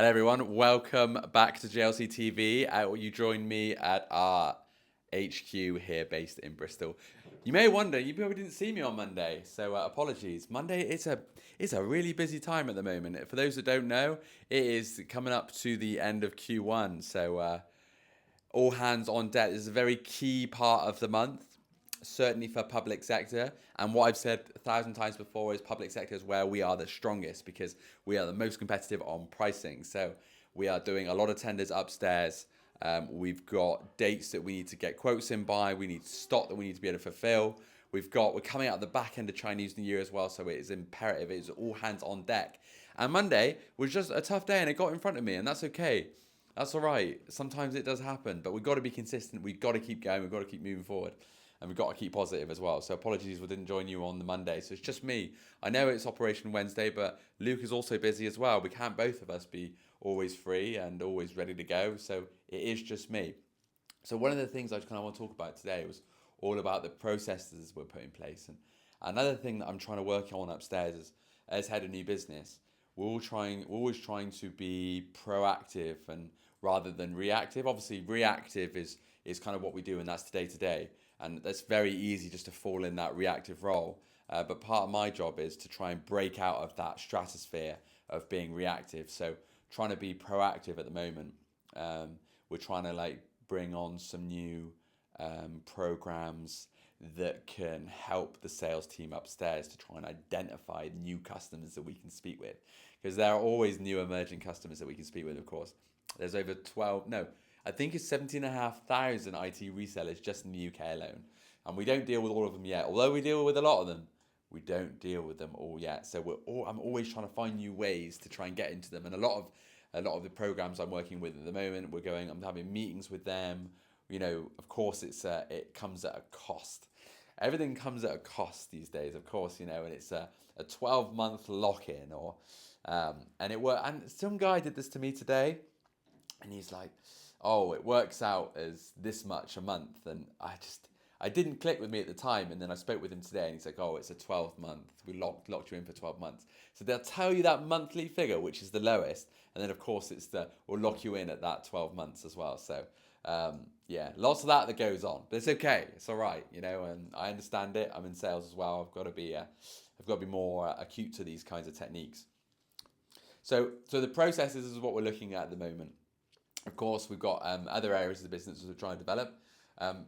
Hello everyone, welcome back to JLC TV. You joined me at our HQ here based in Bristol. You may wonder, you probably didn't see me on Monday, so apologies. Monday, it's a really busy time at the moment. For those that don't know, it is coming up to the end of Q1, so all hands on deck. This is a very key part of the month, certainly for public sector. And what I've said 1,000 times before is public sector is where we are the strongest because we are the most competitive on pricing. So we are doing a lot of tenders upstairs. We've got dates that we need to get quotes in by. We need stock that we need to be able to fulfill. We're coming out the back end of Chinese New Year as well, so it is imperative. It is all hands on deck. And Monday was just a tough day, and it got in front of me, and that's okay. That's all right. Sometimes it does happen, but we've got to be consistent. We've got to keep going. We've got to keep moving forward. And we've got to keep positive as well. So apologies we didn't join you on the Monday. So it's just me. I know it's Operation Wednesday, but Luke is also busy as well. We can't both of us be always free and always ready to go. So it is just me. So one of the things I just kind of want to talk about today was all about the processes we're putting in place. And another thing that I'm trying to work on upstairs is, as head of new business, we're always trying to be proactive and rather than reactive. Obviously, reactive is kind of what we do, and that's day to day. And that's very easy just to fall in that reactive role. But part of my job is to try and break out of that stratosphere of being reactive. So trying to be proactive at the moment. We're trying to bring on some new programs that can help the sales team upstairs to try and identify new customers that we can speak with. Because there are always new emerging customers that we can speak with, of course. There's over I think it's 17,500 IT resellers just in the UK alone. And we don't deal with all of them yet. Although we deal with a lot of them, we don't deal with them all yet. So I'm always trying to find new ways to try and get into them. And a lot of the programs I'm working with at the moment, I'm having meetings with them. You know, of course, it comes at a cost. Everything comes at a cost these days, of course, you know, and it's a 12-month lock-in and it worked. And some guy did this to me today, and he's like, oh, it works out as this much a month. And I didn't click with me at the time. And then I spoke with him today and he's like, oh, it's a 12-month. We locked you in for 12 months. So they'll tell you that monthly figure, which is the lowest. And then, of course, we'll lock you in at that 12 months as well. So, lots of that goes on. But it's okay. It's all right, you know, and I understand it. I'm in sales as well. I've got to be more acute to these kinds of techniques. So the processes is what we're looking at the moment. Of course, we've got other areas of the business that we're trying to develop,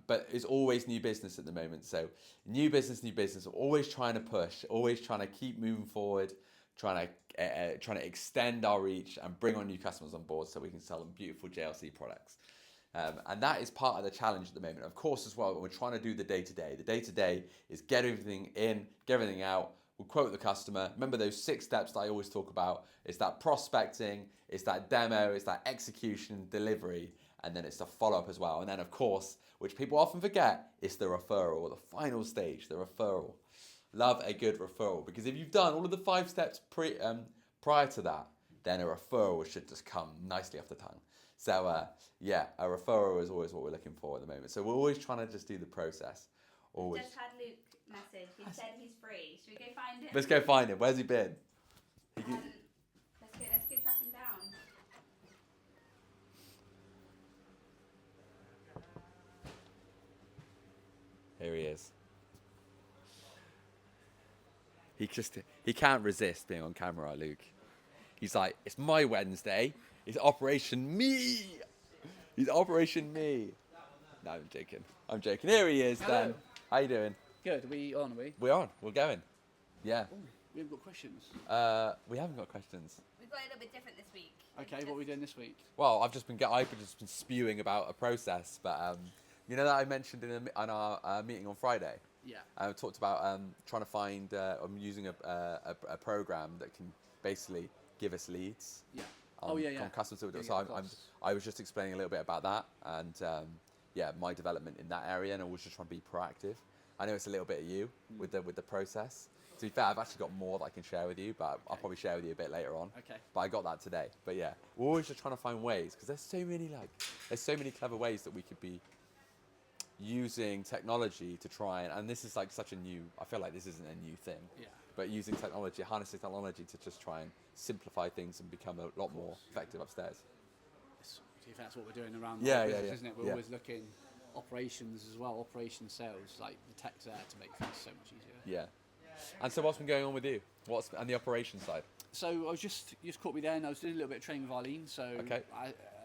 but it's always new business at the moment. So new business, always trying to push, always trying to keep moving forward, trying to extend our reach and bring on new customers on board so we can sell them beautiful JLC products. And that is part of the challenge at the moment. Of course, as well, we're trying to do the day-to-day. The day-to-day is get everything in, get everything out. We'll quote the customer. Remember those 6 steps that I always talk about. It's that prospecting, it's that demo, it's that execution, delivery, and then it's the follow-up as well. And then, of course, which people often forget, it's the referral, the final stage, the referral. Love a good referral, because if you've done all of the 5 steps prior to that, then a referral should just come nicely off the tongue. So, a referral is always what we're looking for at the moment. So we're always trying to just do the process. Always. Just had Luke message. He said he's free. Should we go find him? Let's go find him. Where's he been? Let's go track him down. Here he is. He can't resist being on camera, Luke. He's like, it's my Wednesday. It's Operation Me. He's Operation Me. No, I'm joking. Here he is, Hello. Dan. How you doing? Good. Are we on, are we? We're on. We're going. Yeah. Oh, we haven't got questions. We haven't got questions. We've got a little bit different this week. Okay, what are we doing this week? Well, I've just been spewing about a process, but you know that I mentioned in our meeting on Friday. Yeah. I talked about trying to find. I'm using a program that can basically give us leads. Yeah. On custom. I was just explaining a little bit about that and my development in that area, and I was just trying to be proactive. I know it's a little bit of you with the process. To be fair, I've actually got more that I can share with you, but I'll probably share with you a bit later on. Okay. But I got that today. But yeah, we're always just trying to find ways, because there's so many clever ways that we could be using technology to try and this is like such a new. I feel like this isn't a new thing. Yeah. but using technology, harnessing technology to just try and simplify things and become a lot more effective upstairs. If that's what we're doing around Yeah, our yeah, business, yeah. isn't it? We're Yeah. always looking operations as well, operation sales, like the tech's there to make things so much easier. Yeah. And so what's been going on with you? What's on the operations side? So I was you just caught me there, and I was doing a little bit of training with Arlene. So Okay.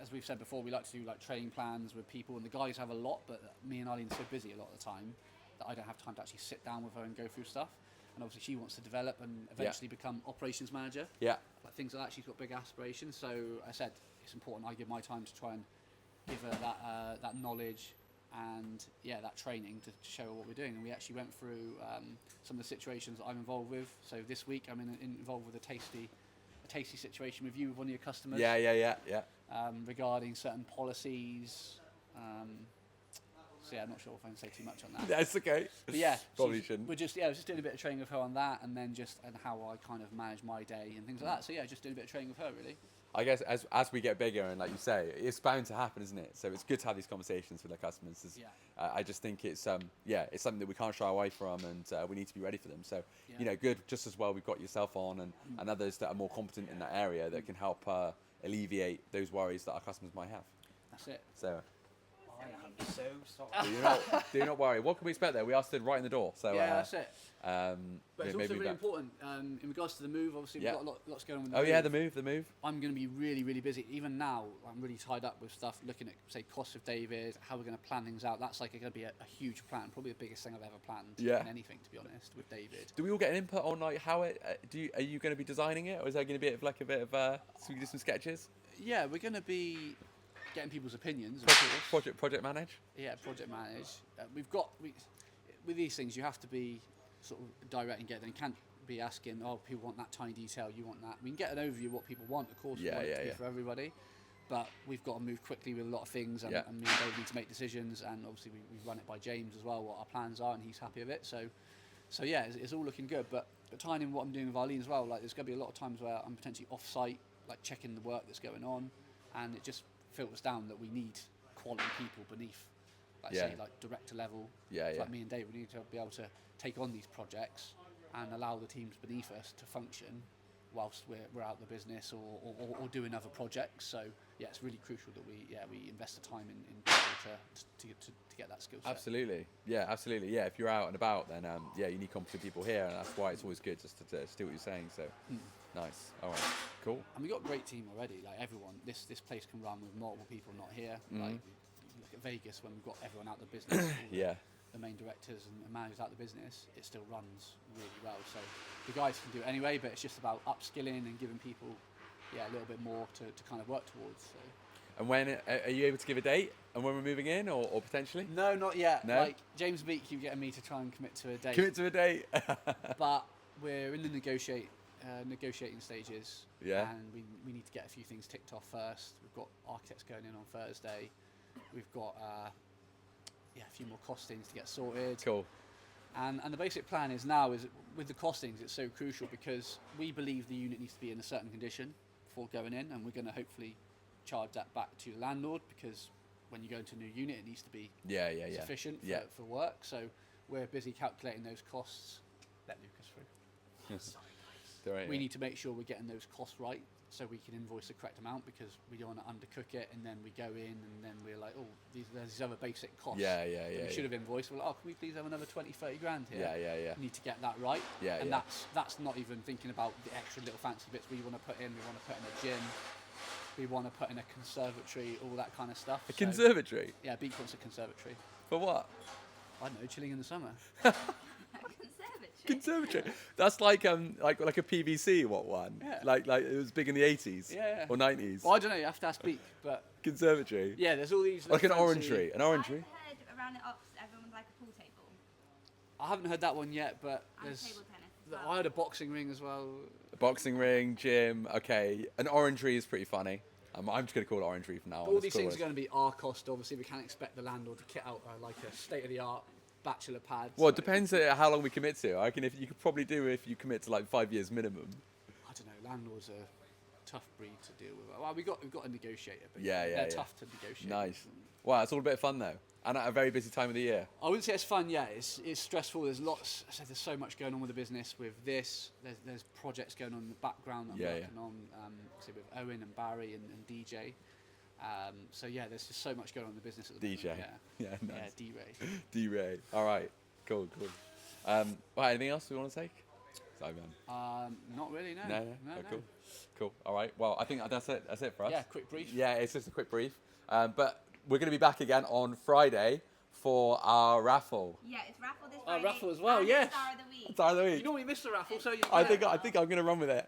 as we've said before, we like to do like training plans with people, and the guys have a lot, but me and Arlene are so busy a lot of the time that I don't have time to actually sit down with her and go through stuff. And obviously she wants to develop and eventually become operations manager. Yeah. Like things like that, she's got big aspirations. So I said it's important I give my time to try and give her that knowledge and that training to show her what we're doing. And we actually went through some of the situations that I'm involved with. So this week I'm involved with a tasty situation with you with one of your customers. Yeah. Regarding certain policies. So I'm not sure if I can say too much on that. That's okay. But yeah, Probably shouldn't. I was just doing a bit of training with her on that, and then and how I kind of manage my day and things like that. So yeah, just doing a bit of training with her really. I guess as we get bigger and like you say, it's bound to happen, isn't it? So it's good to have these conversations with our customers. I just think it's it's something that we can't shy away from, and we need to be ready for them. So good. Just as well, we've got yourself on and others that are more competent in that area that can help alleviate those worries that our customers might have. That's it. So. I am so sorry. Do not worry. What can we expect there? We are stood right in the door. So yeah, that's it. But it's maybe also really back. important in regards to the move. Obviously, we've got lots going on with the Oh move. yeah, the move. I'm going to be really, really busy. Even now, I'm really tied up with stuff, looking at, say, costs of David, how we're going to plan things out. That's like going to be a huge plan, probably the biggest thing I've ever planned in anything, to be honest, with David. Do we all get an input on like how it? Are you going to be designing it, or is there going to be a bit of so we can do some sketches? Yeah, we're going to be getting people's opinions. Of course. Project manage. Yeah, project manage. With these things, you have to be sort of direct and get them. You can't be asking, people want that tiny detail, you want that. We can get an overview of what people want, of course, we want it to be for everybody. But we've got to move quickly with a lot of things, and me and Dave need to make decisions, and obviously we run it by James as well, what our plans are, and he's happy with it. So yeah, it's all looking good. But tying in what I'm doing with Arlene as well, like there's going to be a lot of times where I'm potentially off-site, like checking the work that's going on, and it just filters down that we need quality people beneath, say like director level. Like me and Dave, we need to be able to take on these projects and allow the teams beneath us to function whilst we're out of the business or doing other projects. So yeah, it's really crucial that we invest the time in people to get that skill set. Absolutely, yeah. If you're out and about, then you need competent people here, and that's why it's always good just to do what you're saying. So nice. All right, cool. And we got a great team already. Like everyone, this place can run with multiple people not here. Like look at Vegas when we've got everyone out of the business. The main directors and managers out of the business, it still runs really well. So the guys can do it anyway, but it's just about upskilling and giving people, a little bit more to kind of work towards. So. And when are you able to give a date? And when we're moving in, or potentially? No, not yet. No? Like James Beak, keep getting me to try and commit to a date. Commit to a date. But we're in the negotiating stages. Yeah. And we need to get a few things ticked off first. We've got architects going in on Thursday. We've got a few more costings to get sorted. Cool. And the basic plan is with the costings, it's so crucial because we believe the unit needs to be in a certain condition before going in, and we're going to hopefully charge that back to the landlord, because when you go into a new unit, it needs to be sufficient for work. So we're busy calculating those costs. Let Lucas through. We need to make sure we're getting those costs right, so we can invoice the correct amount, because we don't want to undercook it and then we go in and then we're like, there's these other basic costs that we should have invoiced. We're like, can we please have another 20-30 grand here? We need to get that right. That's not even thinking about the extra little fancy bits we want to put in. We want to put in a gym, we want to put in a conservatory, all that kind of stuff. A conservatory? Yeah, Beak wants a conservatory. For what? I don't know, chilling in the summer. Conservatory. That's like a PVC one. Yeah. Like it was big in the 80s. Yeah. Or 90s. Well, I don't know. You have to ask Beak, but conservatory. yeah, there's all these Like an fancy- orangery. An orangery. I've heard around the ops everyone would like a pool table I haven't heard that one yet, but and there's. table tennis as well. I heard a boxing ring as well. A boxing ring, gym. Okay. An orangery is pretty funny. I'm just going to call it orangery from now on. All these things are going to be our cost. Obviously, we can't expect the landlord to kit out like a state-of-the-art bachelor pad. Well, it depends how long we commit to. I reckon if you could probably do if you commit to like 5 years minimum. I don't know. Landlords are tough breed to deal with. Well, we've got a negotiator, but Yeah, they're tough to negotiate. Nice. Wow, it's all a bit of fun though, and at a very busy time of the year. I wouldn't say it's fun. Yeah, it's stressful. There's lots. I said there's so much going on with the business. With this, there's projects going on in the background that I'm working on. Say with Owen and Barry and DJ. So yeah, there's just so much going on in the business at the DJ. moment. Yeah, nice. Yeah, D-Ray. D-Ray. All right. Cool. Well, anything else we want to take? Sorry, man. Not really. No. No. Oh, cool. All right. Well, I think that's it. That's it for us. Yeah, quick brief. Yeah, it's just a quick brief. But we're going to be back again on Friday for our raffle. Yeah, it's raffle this Friday. Raffle as well, and yes. Star of the week. Star of the You week. normally miss the raffle, so you. I think I'm going to run with it.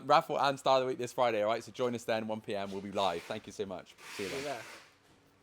Raffle and Star of the week this Friday. All right. So join us then, 1 p.m. We'll be live. Thank you so much. See you then. Yeah.